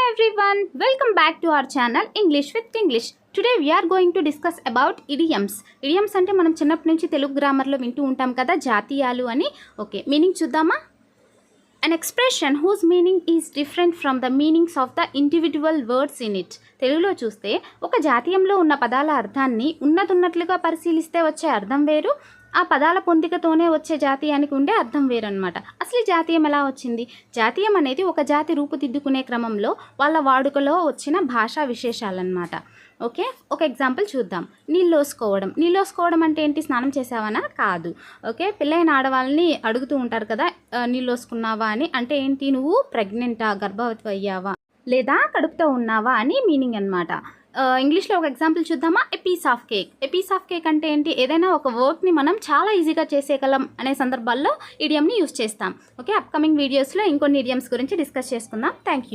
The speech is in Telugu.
everyone, welcome back to our channel English with English. Today we are going to discuss about idioms. Idioms అంటే మనం చిన్నప్పటి నుంచి తెలుగు గ్రామర్లో వింటూ ఉంటాం కదా జాతీయాలు అని. ఓకే, మీనింగ్ చూద్దామా? An expression whose meaning is different from the meanings of the individual words in it. తెలుగులో చూస్తే ఒక జాతీయంలో ఉన్న పదాల అర్థాన్ని ఉన్నతున్నట్లుగా పరిశీలిస్తే వచ్చే అర్థం వేరు, ఆ పదాల పొందికతోనే వచ్చే జాతీయానికి ఉండే అర్థం వేరు అనమాట. అసలు జాతీయం ఎలా వచ్చింది? జాతీయం అనేది ఒక జాతి రూపుదిద్దుకునే క్రమంలో వాళ్ళ వాడుకలో వచ్చిన భాషా విశేషాలన్నమాట. ఓకే, ఒక ఎగ్జాంపుల్ చూద్దాం. నీళ్ళోసుకోవడం అంటే ఏంటి? స్నానం చేసావనా? కాదు. ఓకే, పెళ్ళైన ఆడవాళ్ళని అడుగుతూ ఉంటారు కదా, నీళ్ళోసుకున్నావా అని. అంటే ఏంటి? నువ్వు ప్రెగ్నెంటా, గర్భవతి అయ్యావా, లేదా కడుపుతో ఉన్నావా అని మీనింగ్ అనమాట. ఇంగ్లీష్లో ఒక ఎగ్జాంపుల్ చూద్దామా? ఏ పీస్ ఆఫ్ కేక్ అంటే ఏంటి? ఏదైనా ఒక వర్క్ని మనం చాలా ఈజీగా చేసేయగలం అనే సందర్భాల్లో ఇడియంని యూస్ చేస్తాం. ఓకే, అప్కమింగ్ వీడియోస్లో ఇంకొన్ని ఇడియమ్స్ గురించి డిస్కస్ చేసుకుందాం. Thank you.